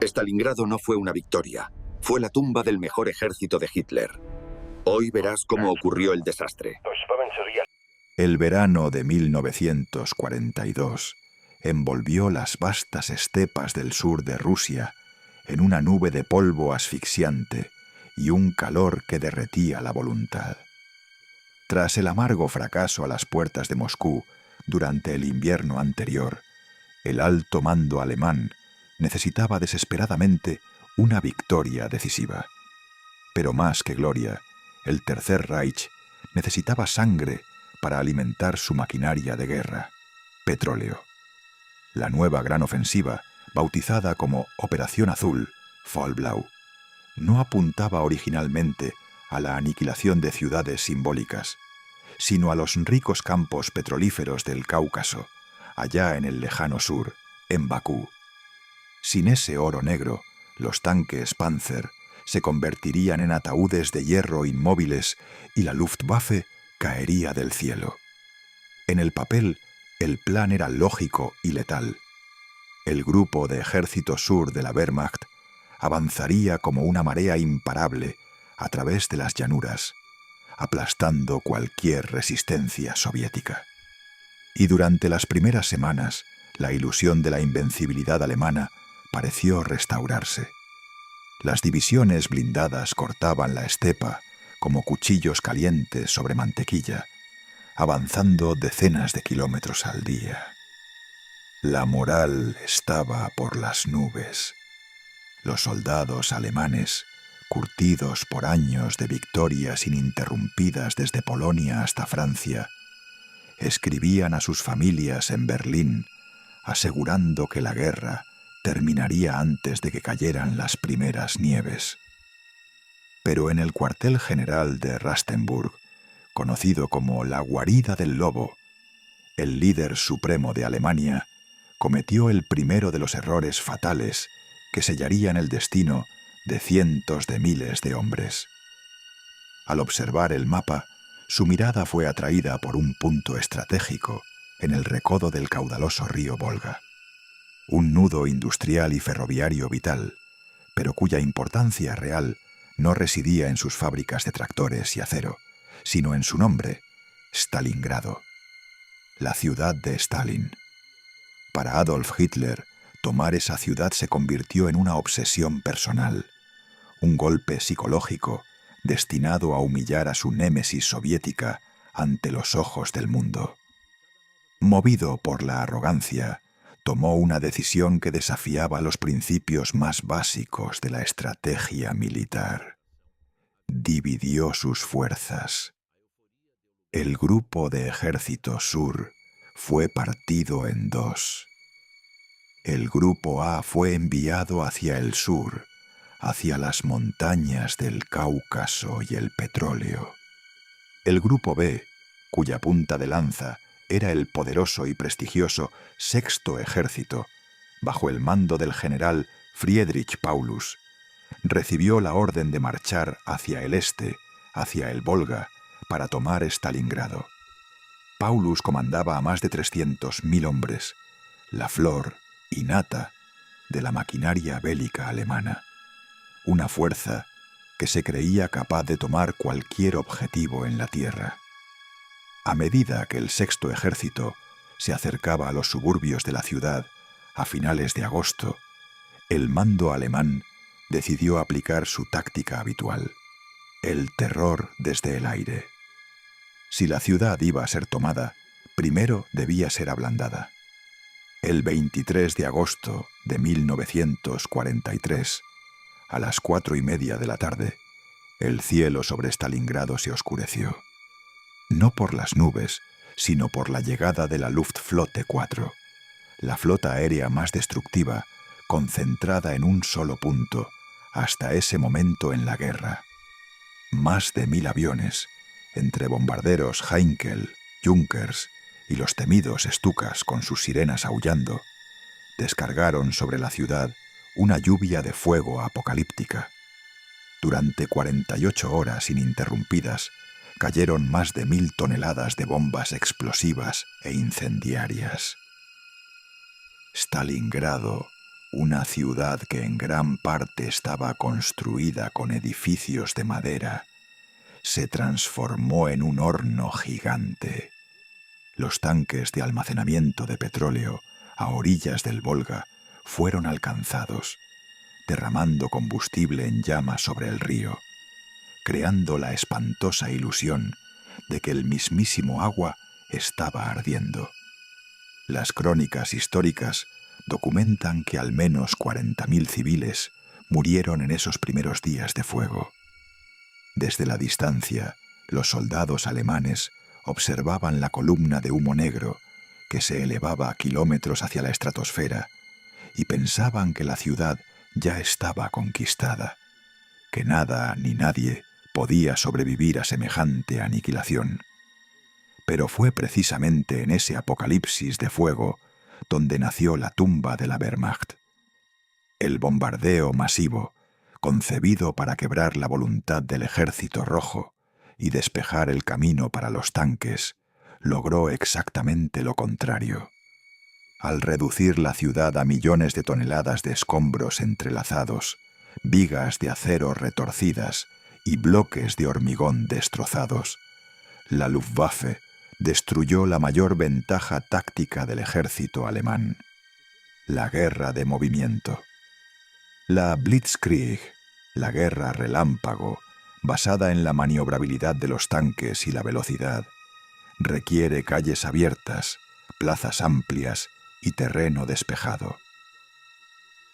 Stalingrado no fue una victoria. Fue la tumba del mejor ejército de Hitler. Hoy verás cómo ocurrió el desastre. El verano de 1942 envolvió las vastas estepas del sur de Rusia en una nube de polvo asfixiante y un calor que derretía la voluntad. Tras el amargo fracaso a las puertas de Moscú durante el invierno anterior, el alto mando alemán necesitaba desesperadamente una victoria decisiva. Pero más que gloria, el Tercer Reich necesitaba sangre para alimentar su maquinaria de guerra, petróleo. La nueva gran ofensiva, bautizada como Operación Azul, Vollblau, no apuntaba originalmente a la aniquilación de ciudades simbólicas, sino a los ricos campos petrolíferos del Cáucaso, allá en el lejano sur, en Bakú. Sin ese oro negro, los tanques Panzer se convertirían en ataúdes de hierro inmóviles y la Luftwaffe caería del cielo. En el papel, el plan era lógico y letal. El grupo de ejército sur de la Wehrmacht avanzaría como una marea imparable a través de las llanuras, aplastando cualquier resistencia soviética. Y durante las primeras semanas, la ilusión de la invencibilidad alemana pareció restaurarse. Las divisiones blindadas cortaban la estepa como cuchillos calientes sobre mantequilla, avanzando decenas de kilómetros al día. La moral estaba por las nubes. Los soldados alemanes, curtidos por años de victorias ininterrumpidas desde Polonia hasta Francia, escribían a sus familias en Berlín asegurando que la guerra terminaría antes de que cayeran las primeras nieves. Pero en el cuartel general de Rastenburg, conocido como la guarida del lobo, el líder supremo de Alemania cometió el primero de los errores fatales que sellarían el destino de cientos de miles de hombres. Al observar el mapa, su mirada fue atraída por un punto estratégico en el recodo del caudaloso río Volga. Un nudo industrial y ferroviario vital, pero cuya importancia real no residía en sus fábricas de tractores y acero, sino en su nombre, Stalingrado, la ciudad de Stalin. Para Adolf Hitler, tomar esa ciudad se convirtió en una obsesión personal, un golpe psicológico destinado a humillar a su némesis soviética ante los ojos del mundo. Movido por la arrogancia, tomó una decisión que desafiaba los principios más básicos de la estrategia militar. Dividió sus fuerzas. El grupo de ejército sur fue partido en dos. El grupo A fue enviado hacia el sur, hacia las montañas del Cáucaso y el petróleo. El grupo B, cuya punta de lanza era el poderoso y prestigioso Sexto Ejército, bajo el mando del general Friedrich Paulus, recibió la orden de marchar hacia el este, hacia el Volga, para tomar Stalingrado. Paulus comandaba a más de 300.000 hombres, la flor y nata de la maquinaria bélica alemana, una fuerza que se creía capaz de tomar cualquier objetivo en la tierra. A medida que el Sexto Ejército se acercaba a los suburbios de la ciudad a finales de agosto, el mando alemán decidió aplicar su táctica habitual, el terror desde el aire. Si la ciudad iba a ser tomada, primero debía ser ablandada. El 23 de agosto de 1943, a las 4:30 de la tarde, el cielo sobre Stalingrado se oscureció. No por las nubes, sino por la llegada de la Luftflotte 4, la flota aérea más destructiva, concentrada en un solo punto, hasta ese momento en la guerra. Más de 1000 aviones, entre bombarderos Heinkel, Junkers y los temidos Stukas con sus sirenas aullando, descargaron sobre la ciudad una lluvia de fuego apocalíptica. Durante 48 horas ininterrumpidas, cayeron más de 1000 toneladas de bombas explosivas e incendiarias. Stalingrado una ciudad que en gran parte estaba construida con edificios de madera, se transformó en un horno gigante. Los tanques de almacenamiento de petróleo a orillas del Volga fueron alcanzados, derramando combustible en llamas sobre el río, creando la espantosa ilusión de que el mismísimo agua estaba ardiendo. Las crónicas históricas documentan que al menos 40.000 civiles murieron en esos primeros días de fuego. Desde la distancia, los soldados alemanes observaban la columna de humo negro que se elevaba a kilómetros hacia la estratosfera y pensaban que la ciudad ya estaba conquistada, que nada ni nadie podía sobrevivir a semejante aniquilación. Pero fue precisamente en ese apocalipsis de fuego donde nació la tumba de la Wehrmacht. El bombardeo masivo, concebido para quebrar la voluntad del Ejército Rojo y despejar el camino para los tanques, logró exactamente lo contrario. Al reducir la ciudad a millones de toneladas de escombros entrelazados, vigas de acero retorcidas y bloques de hormigón destrozados, la Luftwaffe destruyó la mayor ventaja táctica del ejército alemán: la guerra de movimiento. La Blitzkrieg, la guerra relámpago, basada en la maniobrabilidad de los tanques y la velocidad, requiere calles abiertas, plazas amplias y terreno despejado.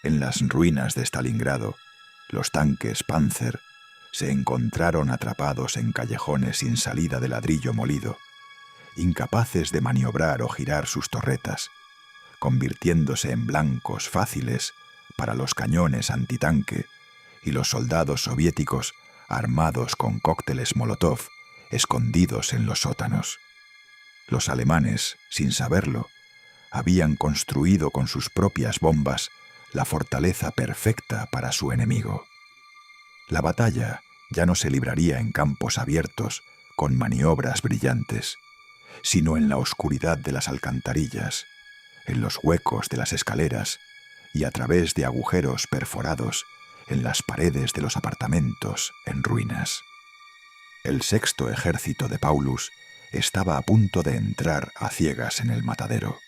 En las ruinas de Stalingrado, los tanques Panzer se encontraron atrapados en callejones sin salida de ladrillo molido, incapaces de maniobrar o girar sus torretas, convirtiéndose en blancos fáciles para los cañones antitanque y los soldados soviéticos armados con cócteles Molotov escondidos en los sótanos. Los alemanes, sin saberlo, habían construido con sus propias bombas la fortaleza perfecta para su enemigo. La batalla ya no se libraría en campos abiertos con maniobras brillantes, sino en la oscuridad de las alcantarillas, en los huecos de las escaleras y a través de agujeros perforados en las paredes de los apartamentos en ruinas. El sexto ejército de Paulus estaba a punto de entrar a ciegas en el matadero.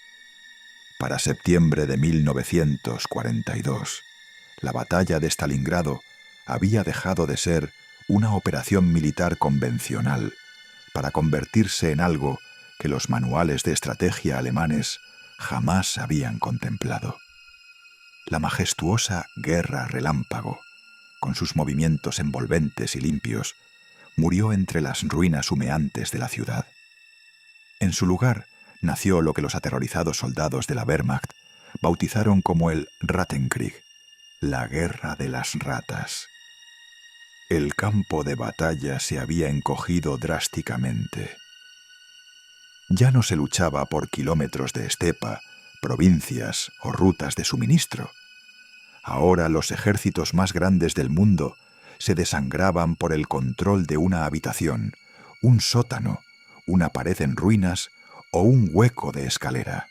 Para septiembre de 1942, la batalla de Stalingrado había dejado de ser una operación militar convencional para convertirse en algo que los manuales de estrategia alemanes jamás habían contemplado. La majestuosa guerra relámpago, con sus movimientos envolventes y limpios, murió entre las ruinas humeantes de la ciudad. En su lugar nació lo que los aterrorizados soldados de la Wehrmacht bautizaron como el Rattenkrieg, la guerra de las ratas. El campo de batalla se había encogido drásticamente. Ya no se luchaba por kilómetros de estepa, provincias o rutas de suministro. Ahora los ejércitos más grandes del mundo se desangraban por el control de una habitación, un sótano, una pared en ruinas o un hueco de escalera.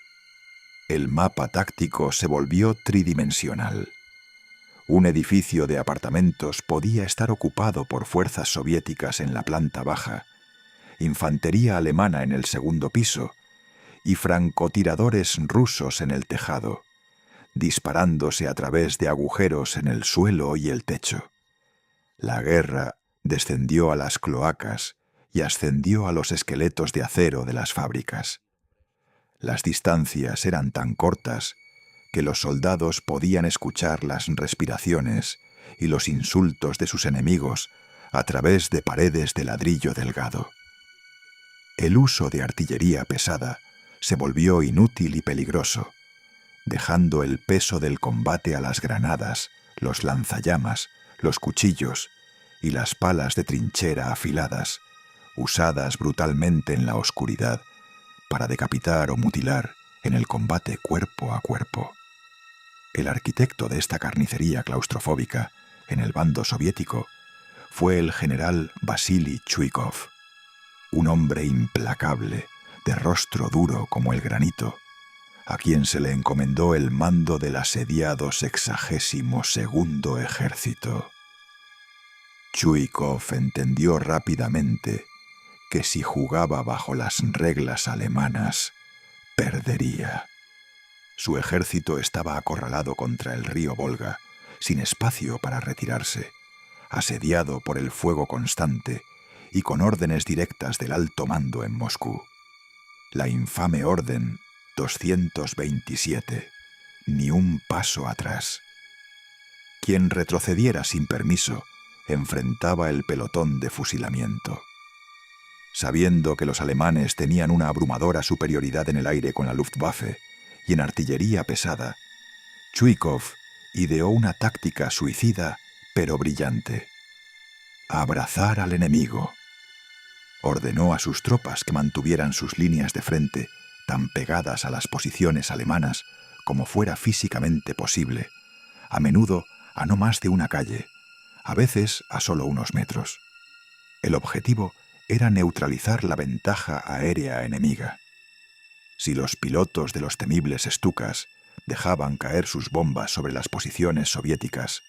El mapa táctico se volvió tridimensional. Un edificio de apartamentos podía estar ocupado por fuerzas soviéticas en la planta baja, infantería alemana en el segundo piso y francotiradores rusos en el tejado, disparándose a través de agujeros en el suelo y el techo. La guerra descendió a las cloacas y ascendió a los esqueletos de acero de las fábricas. Las distancias eran tan cortas que los soldados podían escuchar las respiraciones y los insultos de sus enemigos a través de paredes de ladrillo delgado. El uso de artillería pesada se volvió inútil y peligroso, dejando el peso del combate a las granadas, los lanzallamas, los cuchillos y las palas de trinchera afiladas, usadas brutalmente en la oscuridad para decapitar o mutilar en el combate cuerpo a cuerpo. El arquitecto de esta carnicería claustrofóbica en el bando soviético fue el general Vasily Chuikov, un hombre implacable, de rostro duro como el granito, a quien se le encomendó el mando del asediado 62º Ejército. Chuikov entendió rápidamente que si jugaba bajo las reglas alemanas, perdería. Su ejército estaba acorralado contra el río Volga, sin espacio para retirarse, asediado por el fuego constante y con órdenes directas del alto mando en Moscú. La infame Orden 227, ni un paso atrás. Quien retrocediera sin permiso enfrentaba el pelotón de fusilamiento. Sabiendo que los alemanes tenían una abrumadora superioridad en el aire con la Luftwaffe y en artillería pesada, Chuikov ideó una táctica suicida pero brillante: abrazar al enemigo. Ordenó a sus tropas que mantuvieran sus líneas de frente tan pegadas a las posiciones alemanas como fuera físicamente posible, a menudo a no más de una calle, a veces a solo unos metros. El objetivo era neutralizar la ventaja aérea enemiga. Si los pilotos de los temibles Stukas dejaban caer sus bombas sobre las posiciones soviéticas,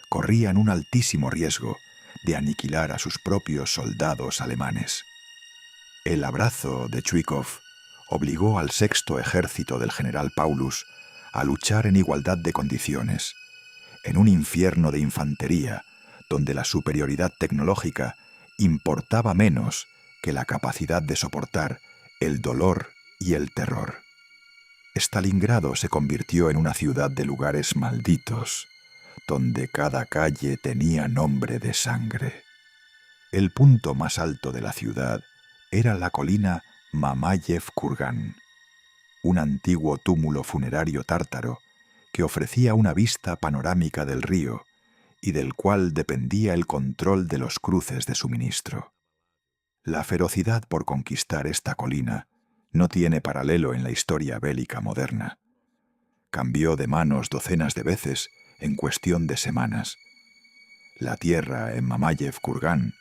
corrían un altísimo riesgo de aniquilar a sus propios soldados alemanes. El abrazo de Chuikov obligó al 6º Ejército del general Paulus a luchar en igualdad de condiciones, en un infierno de infantería donde la superioridad tecnológica importaba menos que la capacidad de soportar el dolor y el terror. Stalingrado se convirtió en una ciudad de lugares malditos, donde cada calle tenía nombre de sangre. El punto más alto de la ciudad era la colina Mamayev Kurgan, un antiguo túmulo funerario tártaro que ofrecía una vista panorámica del río y del cual dependía el control de los cruces de suministro. La ferocidad por conquistar esta colina no tiene paralelo en la historia bélica moderna. Cambió de manos docenas de veces en cuestión de semanas. La tierra en Mamayev Kurgan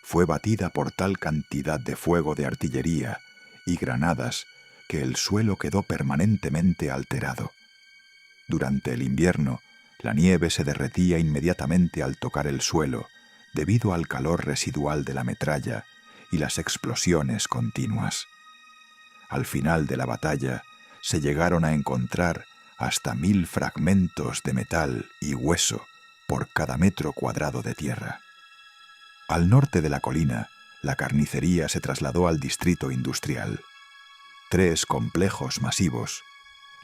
fue batida por tal cantidad de fuego de artillería y granadas que el suelo quedó permanentemente alterado. Durante el invierno, la nieve se derretía inmediatamente al tocar el suelo debido al calor residual de la metralla y las explosiones continuas. Al final de la batalla, se llegaron a encontrar hasta 1000 fragmentos de metal y hueso por cada metro cuadrado de tierra. Al norte de la colina, la carnicería se trasladó al distrito industrial. 3 complejos masivos,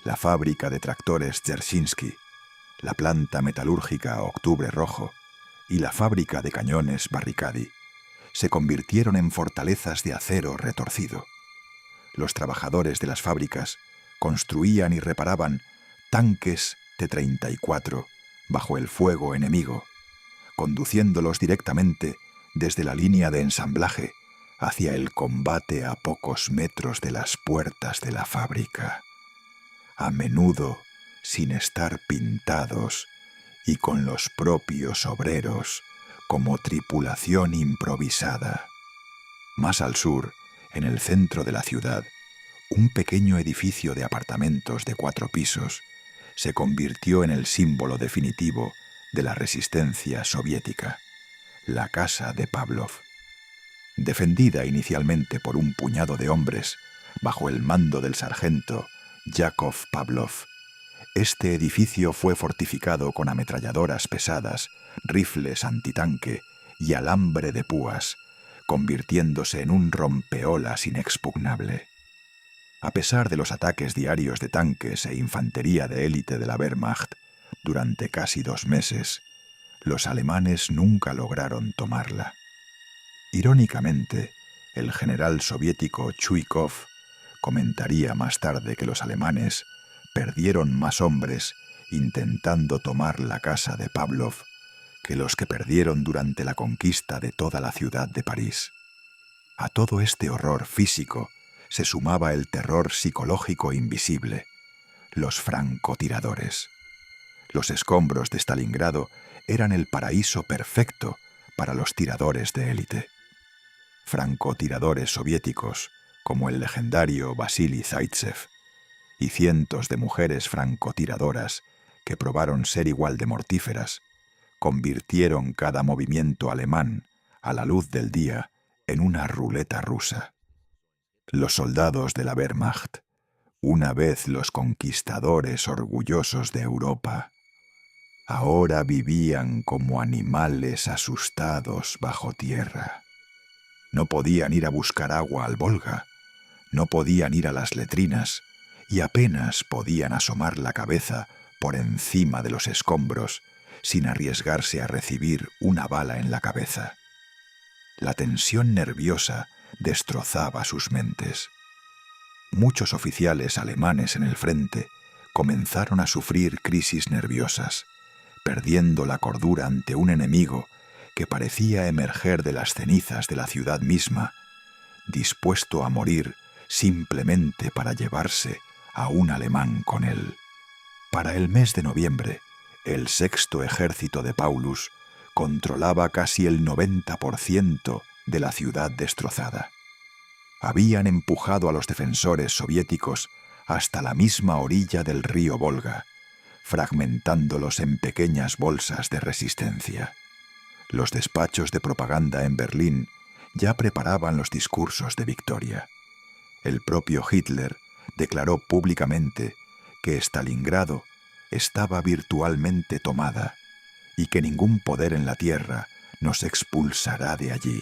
la fábrica de tractores Dzerzhinsky, la planta metalúrgica Octubre Rojo y la fábrica de cañones Barricadi, se convirtieron en fortalezas de acero retorcido. Los trabajadores de las fábricas construían y reparaban tanques T-34 bajo el fuego enemigo, conduciéndolos directamente desde la línea de ensamblaje hacia el combate a pocos metros de las puertas de la fábrica, a menudo sin estar pintados y con los propios obreros como tripulación improvisada. Más al sur, en el centro de la ciudad, un pequeño edificio de apartamentos de 4 pisos se convirtió en el símbolo definitivo de la resistencia soviética, la casa de Pavlov. Defendida inicialmente por un puñado de hombres bajo el mando del sargento Yakov Pavlov, este edificio fue fortificado con ametralladoras pesadas, rifles antitanque y alambre de púas, convirtiéndose en un rompeolas inexpugnable. A pesar de los ataques diarios de tanques e infantería de élite de la Wehrmacht, durante casi 2 meses, los alemanes nunca lograron tomarla. Irónicamente, el general soviético Chuikov comentaría más tarde que los alemanes perdieron más hombres intentando tomar la casa de Pavlov que los que perdieron durante la conquista de toda la ciudad de París. A todo este horror físico se sumaba el terror psicológico invisible, los francotiradores. Los escombros de Stalingrado eran el paraíso perfecto para los tiradores de élite. Francotiradores soviéticos, como el legendario Vasily Zaitsev, y cientos de mujeres francotiradoras que probaron ser igual de mortíferas, convirtieron cada movimiento alemán, a la luz del día, en una ruleta rusa. Los soldados de la Wehrmacht, una vez los conquistadores orgullosos de Europa, ahora vivían como animales asustados bajo tierra. No podían ir a buscar agua al Volga, no podían ir a las letrinas y apenas podían asomar la cabeza por encima de los escombros sin arriesgarse a recibir una bala en la cabeza. La tensión nerviosa destrozaba sus mentes. Muchos oficiales alemanes en el frente comenzaron a sufrir crisis nerviosas, perdiendo la cordura ante un enemigo que parecía emerger de las cenizas de la ciudad misma, dispuesto a morir simplemente para llevarse a un alemán con él. Para el mes de noviembre, el sexto ejército de Paulus controlaba casi el 90% de la ciudad destrozada. Habían empujado a los defensores soviéticos hasta la misma orilla del río Volga, fragmentándolos en pequeñas bolsas de resistencia. Los despachos de propaganda en Berlín ya preparaban los discursos de victoria. El propio Hitler declaró públicamente que Stalingrado estaba virtualmente tomada y que ningún poder en la tierra nos expulsará de allí.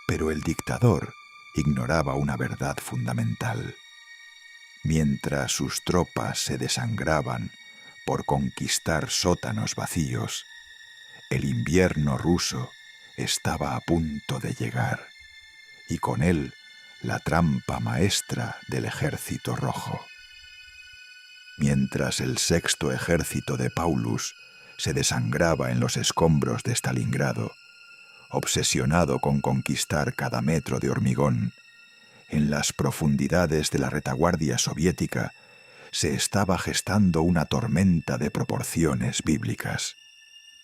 Pero el dictador ignoraba una verdad fundamental. Mientras sus tropas se desangraban por conquistar sótanos vacíos, el invierno ruso estaba a punto de llegar, y con él la trampa maestra del Ejército Rojo. Mientras el sexto ejército de Paulus se desangraba en los escombros de Stalingrado, obsesionado con conquistar cada metro de hormigón, en las profundidades de la retaguardia soviética se estaba gestando una tormenta de proporciones bíblicas.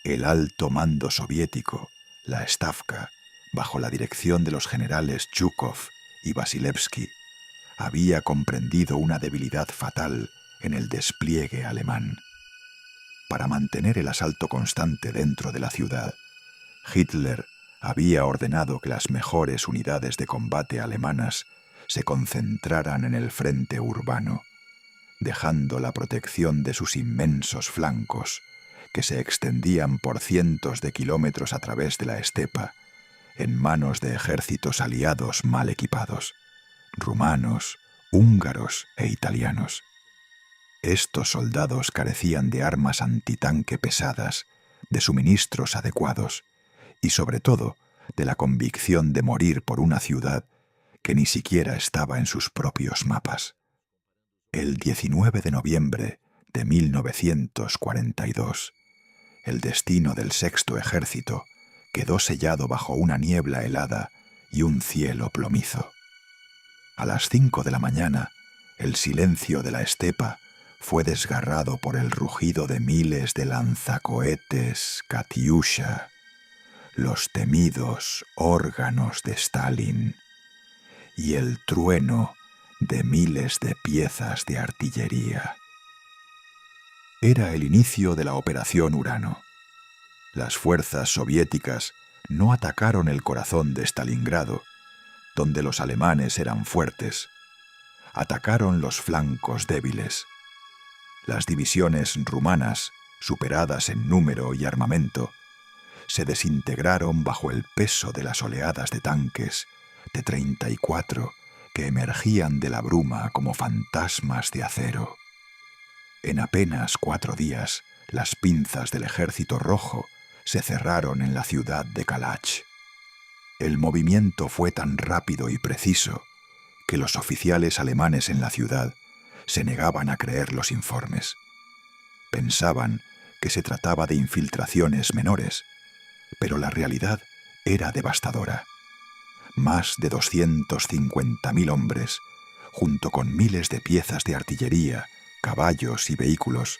El alto mando soviético, la Stavka, bajo la dirección de los generales Zhukov y Vasilevsky, había comprendido una debilidad fatal en el despliegue alemán. Para mantener el asalto constante dentro de la ciudad, Hitler había ordenado que las mejores unidades de combate alemanas se concentraran en el frente urbano, dejando la protección de sus inmensos flancos, que se extendían por cientos de kilómetros a través de la estepa, en manos de ejércitos aliados mal equipados, rumanos, húngaros e italianos. Estos soldados carecían de armas antitanque pesadas, de suministros adecuados y, sobre todo, de la convicción de morir por una ciudad que ni siquiera estaba en sus propios mapas. El 19 de noviembre de 1942, el destino del sexto ejército quedó sellado bajo una niebla helada y un cielo plomizo. A las 5 de la mañana, el silencio de la estepa fue desgarrado por el rugido de miles de lanzacohetes Katyusha, los temidos órganos de Stalin, y el trueno de miles de piezas de artillería. Era el inicio de la Operación Urano. Las fuerzas soviéticas no atacaron el corazón de Stalingrado, donde los alemanes eran fuertes. Atacaron los flancos débiles. Las divisiones rumanas, superadas en número y armamento, se desintegraron bajo el peso de las oleadas de tanques de 34 que emergían de la bruma como fantasmas de acero. En apenas 4 días, las pinzas del Ejército Rojo se cerraron en la ciudad de Kalach. El movimiento fue tan rápido y preciso que los oficiales alemanes en la ciudad se negaban a creer los informes. Pensaban que se trataba de infiltraciones menores, pero la realidad era devastadora. Más de 250.000 hombres, junto con miles de piezas de artillería, caballos y vehículos,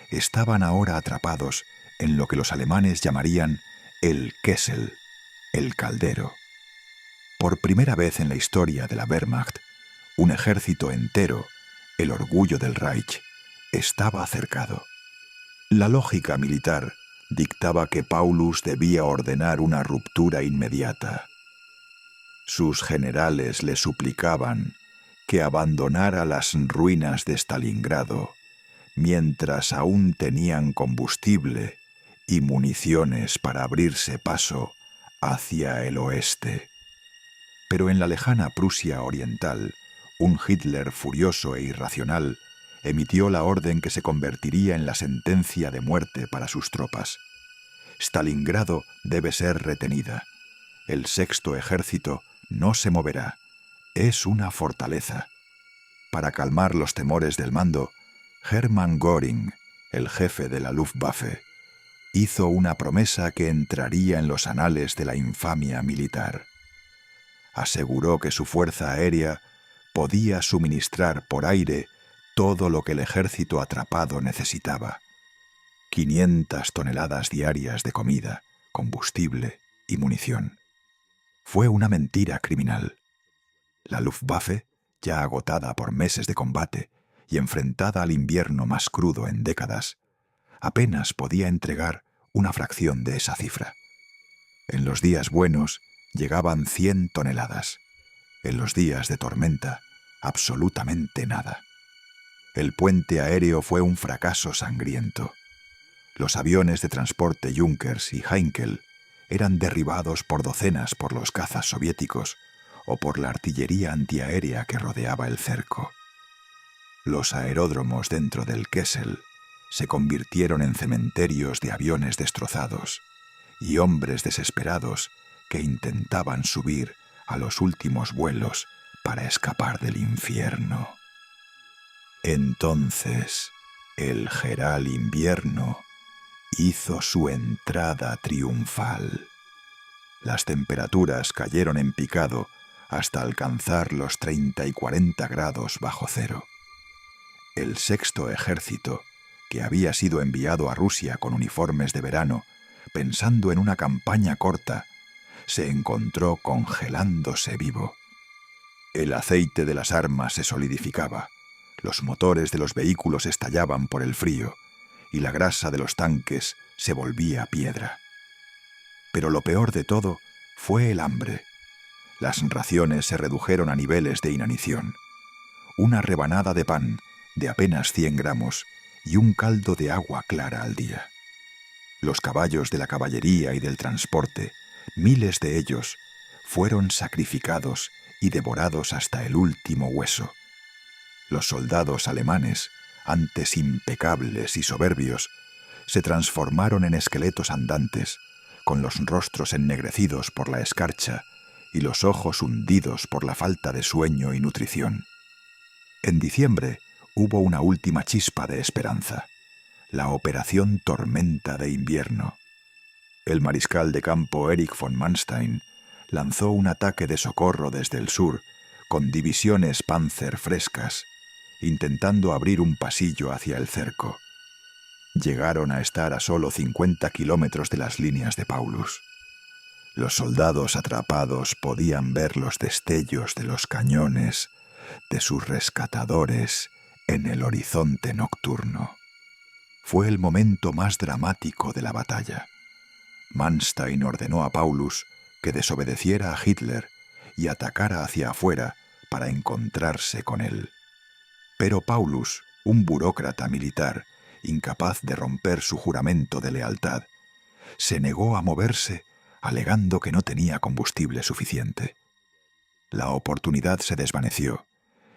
estaban ahora atrapados en lo que los alemanes llamarían el Kessel, el caldero. Por primera vez en la historia de la Wehrmacht, un ejército entero El orgullo del Reich estaba cercado. La lógica militar dictaba que Paulus debía ordenar una ruptura inmediata. Sus generales le suplicaban que abandonara las ruinas de Stalingrado mientras aún tenían combustible y municiones para abrirse paso hacia el oeste. Pero en la lejana Prusia oriental, un Hitler furioso e irracional emitió la orden que se convertiría en la sentencia de muerte para sus tropas. Stalingrado debe ser retenida. El sexto ejército no se moverá. Es una fortaleza. Para calmar los temores del mando, Hermann Göring, el jefe de la Luftwaffe, hizo una promesa que entraría en los anales de la infamia militar. Aseguró que su fuerza aérea podía suministrar por aire todo lo que el ejército atrapado necesitaba. 500 toneladas diarias de comida, combustible y munición. Fue una mentira criminal. La Luftwaffe, ya agotada por meses de combate y enfrentada al invierno más crudo en décadas, apenas podía entregar una fracción de esa cifra. En los días buenos llegaban 100 toneladas. En los días de tormenta, absolutamente nada. El puente aéreo fue un fracaso sangriento. Los aviones de transporte Junkers y Heinkel eran derribados por docenas por los cazas soviéticos o por la artillería antiaérea que rodeaba el cerco. Los aeródromos dentro del Kessel se convirtieron en cementerios de aviones destrozados y hombres desesperados que intentaban subir a los últimos vuelos para escapar del infierno. Entonces, el Geral Invierno hizo su entrada triunfal. Las temperaturas cayeron en picado hasta alcanzar los 30 y 40 grados bajo cero. El sexto ejército, que había sido enviado a Rusia con uniformes de verano, pensando en una campaña corta, se encontró congelándose vivo. El aceite de las armas se solidificaba, los motores de los vehículos estallaban por el frío y la grasa de los tanques se volvía piedra. Pero lo peor de todo fue el hambre. Las raciones se redujeron a niveles de inanición. Una rebanada de pan de apenas 100 gramos y un caldo de agua clara al día. Los caballos de la caballería y del transporte, miles de ellos, fueron sacrificados y devorados hasta el último hueso. Los soldados alemanes, antes impecables y soberbios, se transformaron en esqueletos andantes, con los rostros ennegrecidos por la escarcha y los ojos hundidos por la falta de sueño y nutrición. En diciembre hubo una última chispa de esperanza, la Operación Tormenta de Invierno. El mariscal de campo Erich von Manstein lanzó un ataque de socorro desde el sur con divisiones Panzer frescas, intentando abrir un pasillo hacia el cerco. Llegaron a estar a solo 50 kilómetros de las líneas de Paulus. Los soldados atrapados podían ver los destellos de los cañones de sus rescatadores en el horizonte nocturno. Fue el momento más dramático de la batalla. Manstein ordenó a Paulus que desobedeciera a Hitler y atacara hacia afuera para encontrarse con él. Pero Paulus, un burócrata militar, incapaz de romper su juramento de lealtad, se negó a moverse alegando que no tenía combustible suficiente. La oportunidad se desvaneció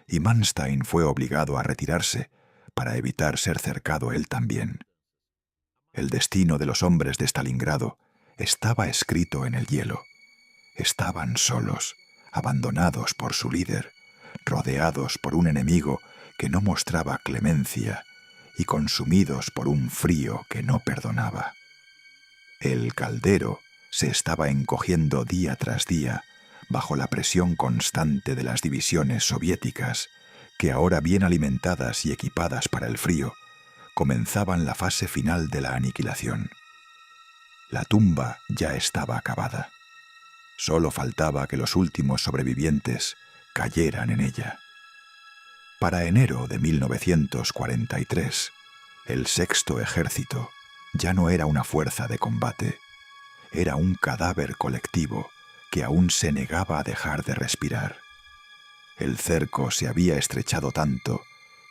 y Manstein fue obligado a retirarse para evitar ser cercado él también. El destino de los hombres de Stalingrado estaba escrito en el hielo. Estaban solos, abandonados por su líder, rodeados por un enemigo que no mostraba clemencia y consumidos por un frío que no perdonaba. El caldero se estaba encogiendo día tras día bajo la presión constante de las divisiones soviéticas que, ahora bien alimentadas y equipadas para el frío, comenzaban la fase final de la aniquilación. La tumba ya estaba acabada. Solo faltaba que los últimos sobrevivientes cayeran en ella. Para enero de 1943, el Sexto Ejército ya no era una fuerza de combate, era un cadáver colectivo que aún se negaba a dejar de respirar. El cerco se había estrechado tanto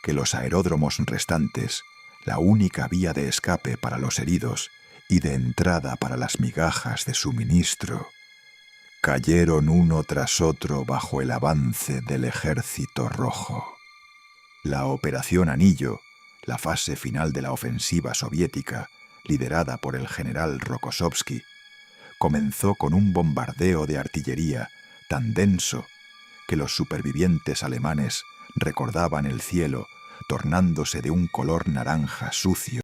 que los aeródromos restantes, la única vía de escape para los heridos y de entrada para las migajas de suministro, cayeron uno tras otro bajo el avance del Ejército Rojo. La Operación Anillo, la fase final de la ofensiva soviética, liderada por el general Rokossovski, comenzó con un bombardeo de artillería tan denso que los supervivientes alemanes recordaban el cielo tornándose de un color naranja sucio